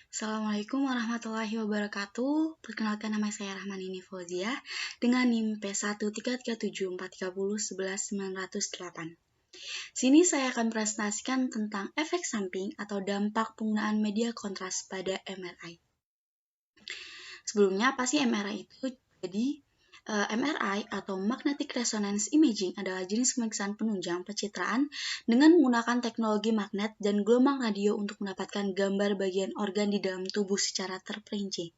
Assalamualaikum warahmatullahi wabarakatuh. Perkenalkan, nama saya Rahmanini Fauzia dengan NIM P1337430111908. Sini saya akan presentasikan tentang efek samping atau dampak penggunaan media kontras pada MRI. Sebelumnya, apa sih MRI itu? Jadi, MRI atau Magnetic Resonance Imaging adalah jenis pemeriksaan penunjang pencitraan dengan menggunakan teknologi magnet dan gelombang radio untuk mendapatkan gambar bagian organ di dalam tubuh secara terperinci.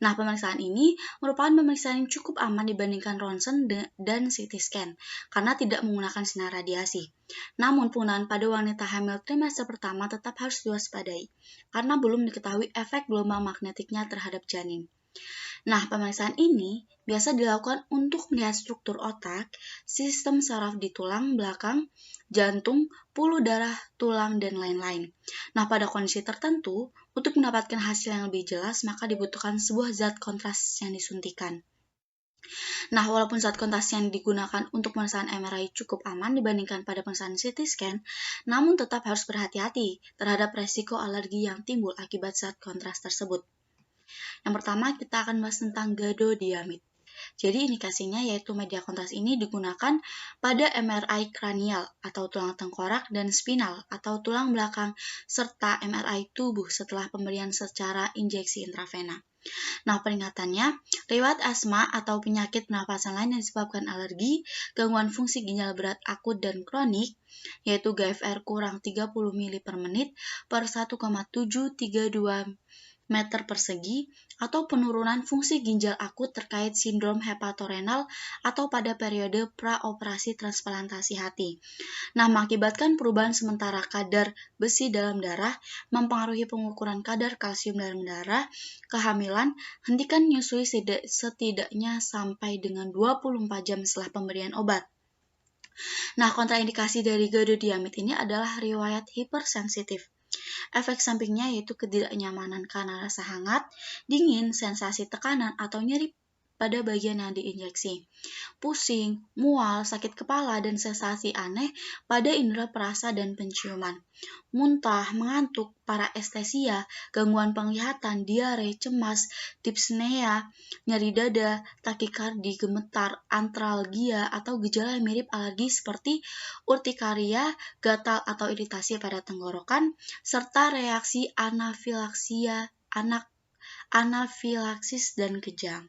Nah, pemeriksaan ini merupakan pemeriksaan yang cukup aman dibandingkan ronsen dan CT scan karena tidak menggunakan sinar radiasi. Namun, penggunaan pada wanita hamil trimester pertama tetap harus diwaspadai karena belum diketahui efek gelombang magnetiknya terhadap janin. Nah, pemeriksaan ini biasa dilakukan untuk melihat struktur otak, sistem saraf di tulang belakang, jantung, pembuluh darah, tulang, dan lain-lain. Nah, pada kondisi tertentu, untuk mendapatkan hasil yang lebih jelas, maka dibutuhkan sebuah zat kontras yang disuntikan. Nah, walaupun zat kontras yang digunakan untuk pemeriksaan MRI cukup aman dibandingkan pada pemeriksaan CT scan, namun tetap harus berhati-hati terhadap resiko alergi yang timbul akibat zat kontras tersebut. Yang pertama, kita akan bahas tentang gadodiamid. Jadi indikasinya yaitu media kontras ini digunakan pada MRI kranial atau tulang tengkorak dan spinal atau tulang belakang serta MRI tubuh setelah pemberian secara injeksi intravena. Nah, peringatannya, riwayat asma atau penyakit pernapasan lain yang disebabkan alergi, gangguan fungsi ginjal berat akut dan kronik, yaitu GFR kurang 30 ml per menit per 1,732 meter persegi, atau penurunan fungsi ginjal akut terkait sindrom hepatorenal atau pada periode praoperasi transplantasi hati. Nah, mengakibatkan perubahan sementara kadar besi dalam darah, mempengaruhi pengukuran kadar kalsium dalam darah, kehamilan, hentikan menyusui setidaknya sampai dengan 24 jam setelah pemberian obat. Nah, kontraindikasi dari gadodiamid ini adalah riwayat hipersensitif. Efek sampingnya yaitu ketidaknyamanan karena rasa hangat, dingin, sensasi tekanan atau nyeri pada bagian yang diinjeksi, pusing, mual, sakit kepala, dan sensasi aneh pada indera perasa dan penciuman, muntah, mengantuk, parestesia, gangguan penglihatan, diare, cemas, dyspnea, nyeri dada, takikardi, gemetar, antralgia, atau gejala yang mirip alergi seperti urtikaria, gatal atau iritasi pada tenggorokan, serta reaksi anafilaksis dan kejang.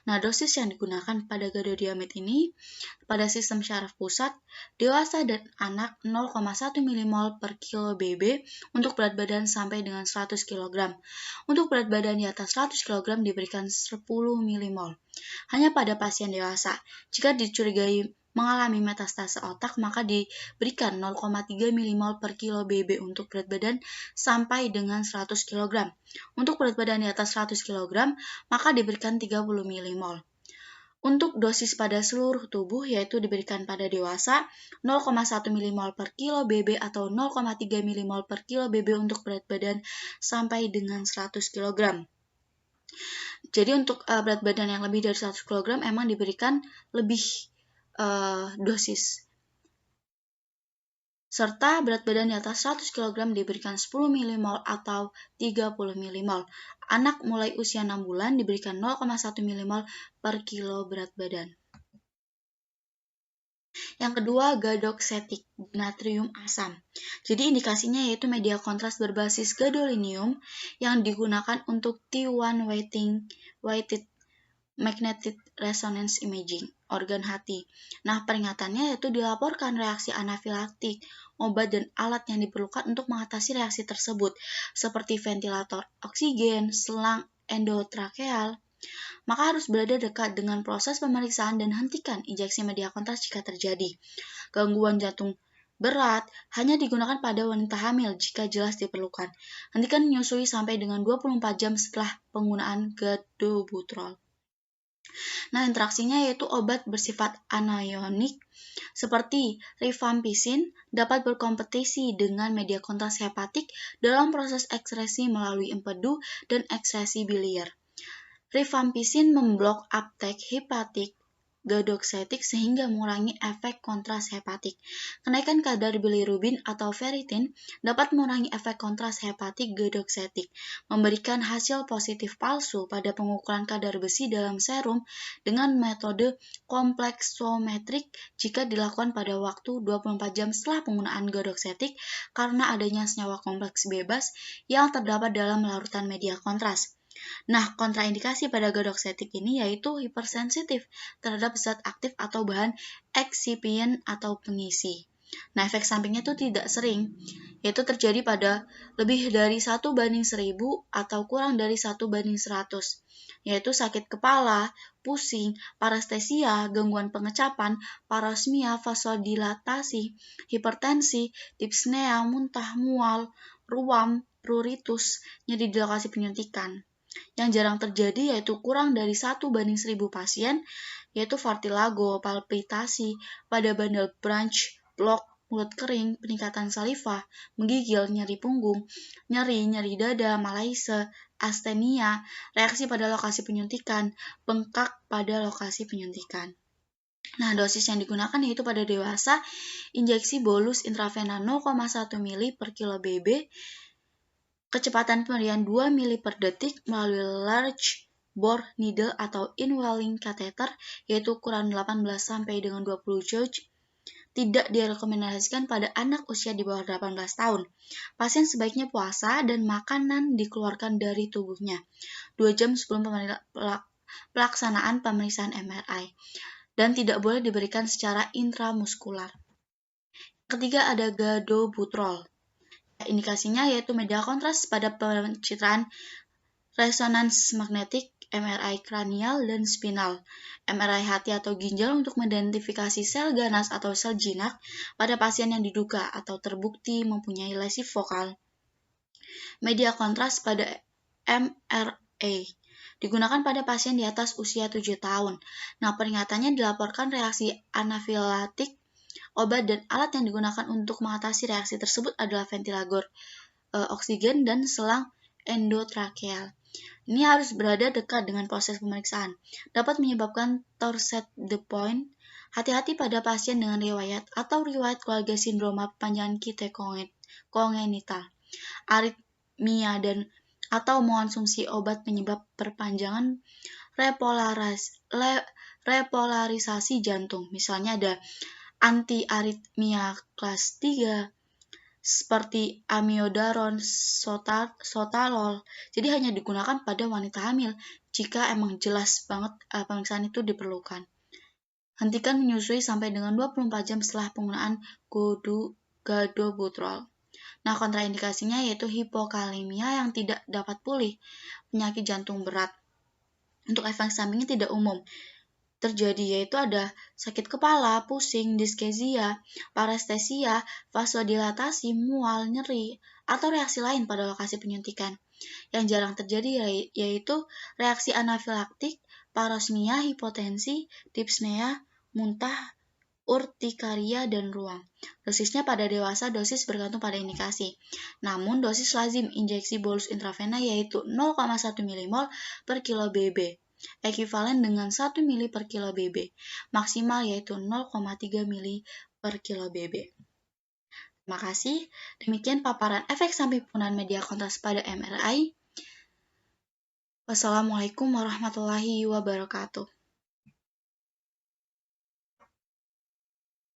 Nah, dosis yang digunakan pada gadodiamid ini pada sistem syaraf pusat, dewasa dan anak 0,1 mmol per kilo BB untuk berat badan sampai dengan 100 kg. Untuk berat badan di atas 100 kg diberikan 10 mmol. Hanya pada pasien dewasa. Jika dicurigai mengalami metastase otak, maka diberikan 0,3 mmol per kilo BB untuk berat badan sampai dengan 100 kg. Untuk berat badan di atas 100 kg, maka diberikan 30 mmol. Untuk dosis pada seluruh tubuh yaitu diberikan pada dewasa 0,1 mmol per kilo BB atau 0,3 mmol per kilo BB untuk berat badan sampai dengan 100 kg. Jadi untuk berat badan yang lebih dari 100 kg emang diberikan lebih dosis. Serta berat badan di atas 100 kg diberikan 10 mmol atau 30 mmol. Anak mulai usia 6 bulan diberikan 0,1 mmol per kilo berat badan. Yang kedua, gadoxetic, natrium asam. Jadi indikasinya yaitu media kontras berbasis gadolinium yang digunakan untuk T1 weighted magnetic resonance imaging organ hati. Nah, peringatannya yaitu dilaporkan reaksi anafilaktik, obat dan alat yang diperlukan untuk mengatasi reaksi tersebut, seperti ventilator oksigen, selang endotrakeal. Maka harus berada dekat dengan proses pemeriksaan dan hentikan injeksi media kontras jika terjadi. Gangguan jantung berat hanya digunakan pada wanita hamil jika jelas diperlukan. Hentikan menyusui sampai dengan 24 jam setelah penggunaan gadobutrol. Nah, interaksinya yaitu obat bersifat anaionik seperti rifampicin dapat berkompetisi dengan media kontras hepatik dalam proses ekskresi melalui empedu dan ekskresi biliar. Rifampicin memblok uptake hepatic gadoxetic sehingga mengurangi efek kontras hepatik. Kenaikan kadar bilirubin atau ferritin dapat mengurangi efek kontras hepatik gadoxetic, memberikan hasil positif palsu pada pengukuran kadar besi dalam serum dengan metode kompleksometrik jika dilakukan pada waktu 24 jam setelah penggunaan gadoxetic karena adanya senyawa kompleks bebas yang terdapat dalam larutan media kontras. Nah, kontraindikasi pada gadoxetic ini yaitu hipersensitif terhadap zat aktif atau bahan eksipien atau pengisi. Nah, efek sampingnya itu tidak sering, yaitu terjadi pada lebih dari 1:1000 atau kurang dari 1:100, yaitu sakit kepala, pusing, parestesia, gangguan pengecapan, parosmia, vasodilatasi, hipertensi, dyspnea, muntah, mual, ruam, pruritus, nyeri di lokasi penyuntikan. Yang jarang terjadi yaitu kurang dari 1:1000 pasien, yaitu vertigo, palpitasi pada bandel branch, blok, mulut kering, peningkatan saliva, menggigil, nyeri punggung, nyeri dada, malaise, astenia, reaksi pada lokasi penyuntikan, bengkak pada lokasi penyuntikan. Nah, dosis yang digunakan yaitu pada dewasa, injeksi bolus intravena 0,1 ml per kilo BB, kecepatan pemberian 2 ml per detik melalui large bore needle atau inhaling catheter yaitu ukuran 18 sampai dengan 20 gauge, tidak direkomendasikan pada anak usia di bawah 18 tahun. Pasien sebaiknya puasa dan makanan dikeluarkan dari tubuhnya 2 jam sebelum pelaksanaan pemeriksaan MRI dan tidak boleh diberikan secara intramuskular. Ketiga ada gadobutrol. Indikasinya yaitu media kontras pada pencitraan resonans magnetik, MRI kranial dan spinal, MRI hati atau ginjal untuk mengidentifikasi sel ganas atau sel jinak pada pasien yang diduga atau terbukti mempunyai lesi vokal. Media kontras pada MRA digunakan pada pasien di atas usia 7 tahun. Nah, peringatannya dilaporkan reaksi anafilaktik. Obat dan alat yang digunakan untuk mengatasi reaksi tersebut adalah ventilator oksigen dan selang endotrakeal. Ini harus berada dekat dengan proses pemeriksaan. Dapat menyebabkan torsade de pointe. Hati-hati pada pasien dengan riwayat atau riwayat keluarga sindroma perpanjangan QT kongenital, aritmia dan atau mengonsumsi obat penyebab perpanjangan repolarisasi jantung. Misalnya ada antiaritmia kelas 3 seperti amiodaron, sotalol. Jadi hanya digunakan pada wanita hamil jika emang jelas banget pemeriksaan itu diperlukan. Hentikan menyusui sampai dengan 24 jam setelah penggunaan gadobutrol. Nah, kontraindikasinya yaitu hipokalemia yang tidak dapat pulih, penyakit jantung berat. Untuk efek sampingnya tidak umum terjadi, yaitu ada sakit kepala, pusing, diskesia, parestesia, vasodilatasi, mual, nyeri, atau reaksi lain pada lokasi penyuntikan. Yang jarang terjadi yaitu reaksi anafilaktik, parosmia, hipotensi, dyspnea, muntah, urtikaria, dan ruam. Dosisnya pada dewasa dosis bergantung pada indikasi. Namun dosis lazim injeksi bolus intravena yaitu 0,1 mmol per kilo BB. Ekuivalen dengan 1 ml per kilo BB, maksimal yaitu 0,3 ml per kilo BB. Terima kasih. Demikian paparan efek samping penggunaan media kontras pada MRI. Wassalamualaikum warahmatullahi wabarakatuh.